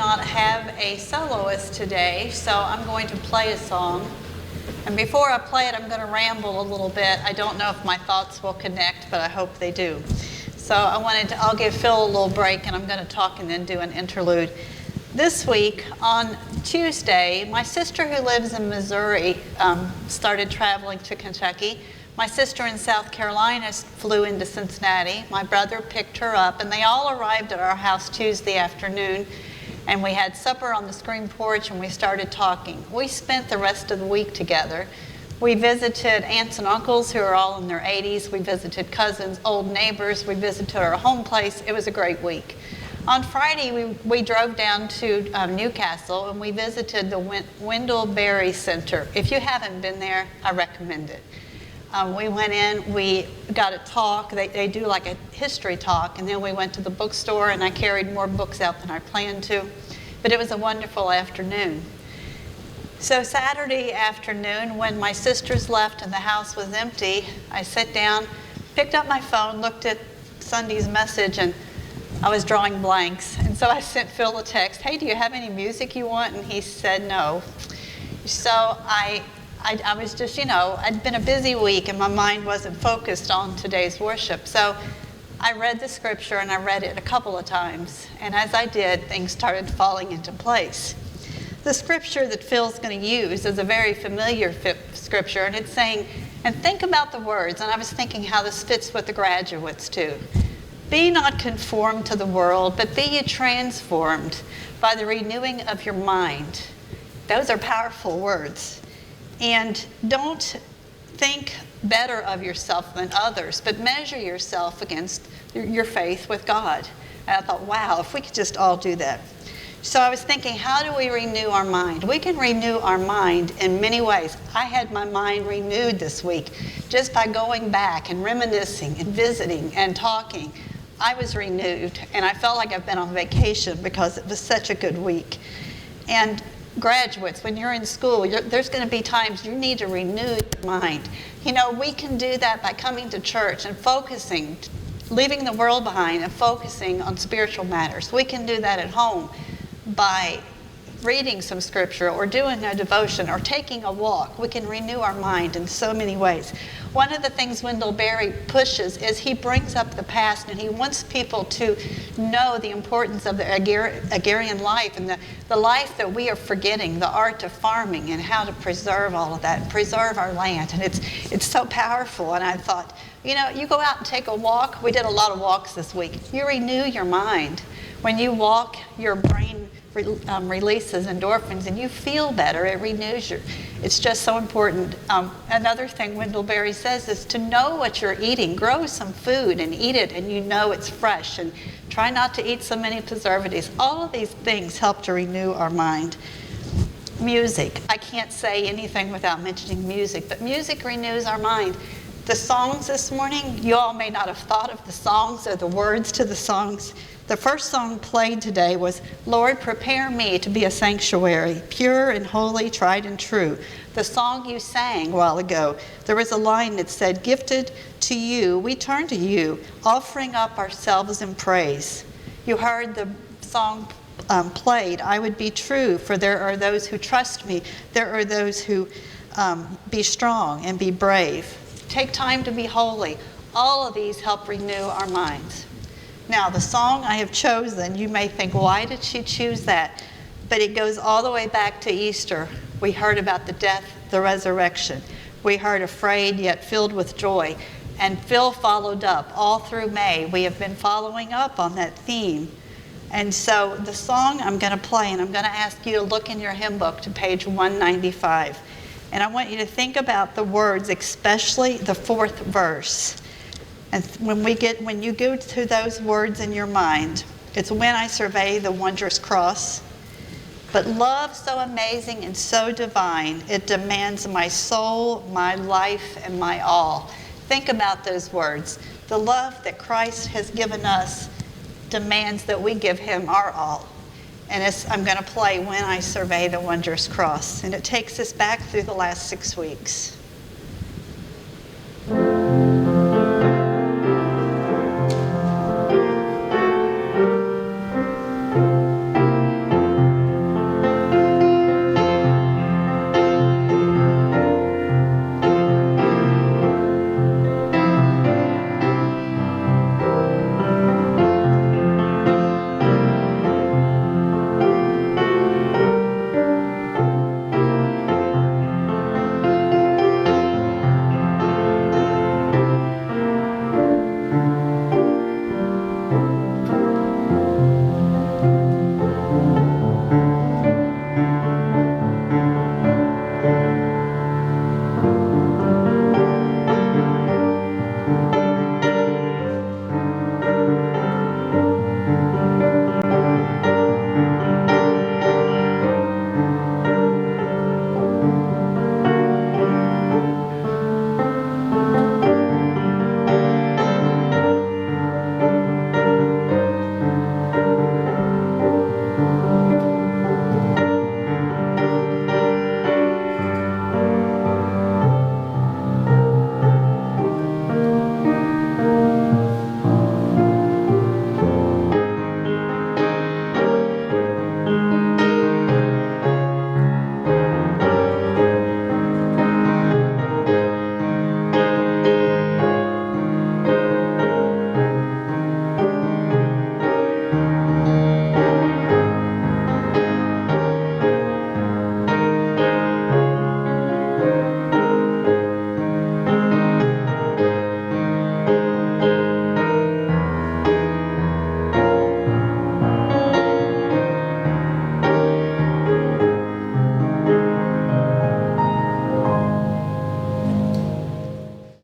not have a soloist today, so I'm going to play a song. And before I play it, I'm going to ramble a little bit. I don't know if my thoughts will connect, but I hope they do. So I'll give Phil a little break, and I'm going to talk and then do an interlude. This week, on Tuesday, my sister who lives in Missouri started traveling to Kentucky. My sister in South Carolina flew into Cincinnati. My brother picked her up, and they all arrived at our house Tuesday afternoon. And we had supper on the screen porch, and we started talking. We spent the rest of the week together. We visited aunts and uncles who are all in their 80s. We visited cousins, old neighbors. We visited our home place. It was a great week. On Friday, we drove down to Newcastle, and we visited the Wondrous Center. If you haven't been there, I recommend it. We went in, we got a talk. They do like a history talk, and then we went to the bookstore, and I carried more books out than I planned to. But it was a wonderful afternoon. So Saturday afternoon, when my sisters left and the house was empty, I sat down, picked up my phone, looked at Sunday's message, and I was drawing blanks. And so I sent Phil a text, "Hey, do you have any music you want?" And he said no. So I was just, I'd been a busy week and my mind wasn't focused on today's worship. So I read the scripture, and I read it a couple of times. And as I did, things started falling into place. The scripture that Phil's going to use is a very familiar scripture, and it's saying, and think about the words, and I was thinking how this fits with the graduates too. Be not conformed to the world, but be ye transformed by the renewing of your mind. Those are powerful words. And don't think better of yourself than others, but measure yourself against your faith with God. And I thought, wow, if we could just all do that. So I was thinking, how do we renew our mind? We can renew our mind in many ways. I had my mind renewed this week just by going back and reminiscing and visiting and talking. I was renewed, and I felt like I've been on vacation because it was such a good week. And graduates, when you're in school, there's going to be times you need to renew your mind. We can do that by coming to church and focusing, leaving the world behind and focusing on spiritual matters. We can do that at home by reading some scripture or doing a devotion or taking a walk. We can renew our mind in so many ways. One of the things Wendell Berry pushes is he brings up the past, and he wants people to know the importance of the agrarian life and the life that we are forgetting, the art of farming and how to preserve all of that, preserve our land. And it's so powerful. And I thought, you go out and take a walk. We did a lot of walks this week. You renew your mind. When you walk, your brain releases endorphins, and you feel better. It renews you. It's just so important. Another thing Wendell Berry says is to know what you're eating. Grow some food and eat it, and it's fresh. And try not to eat so many preservatives. All of these things help to renew our mind. Music. I can't say anything without mentioning music, but music renews our mind. The songs this morning, you all may not have thought of the songs or the words to the songs. The first song played today was, "Lord, prepare me to be a sanctuary, pure and holy, tried and true." The song you sang a while ago, there was a line that said, "Gifted to you, we turn to you, offering up ourselves in praise." You heard the song played, "I would be true, for there are those who trust me. There are those who be strong and be brave. Take time to be holy." All of these help renew our minds. Now, the song I have chosen, you may think, why did she choose that? But it goes all the way back to Easter. We heard about the death, the resurrection. We heard afraid yet filled with joy. And Phil followed up all through May. We have been following up on that theme. And so the song I'm going to play, and I'm going to ask you to look in your hymn book to page 195. And I want you to think about the words, especially the fourth verse. And when you go to those words in your mind, it's when I survey the wondrous cross. But love so amazing and so divine, it demands my soul, my life, and my all. Think about those words. The love that Christ has given us demands that we give him our all. And I'm going to play When I Survey the Wondrous Cross. And it takes us back through the last 6 weeks.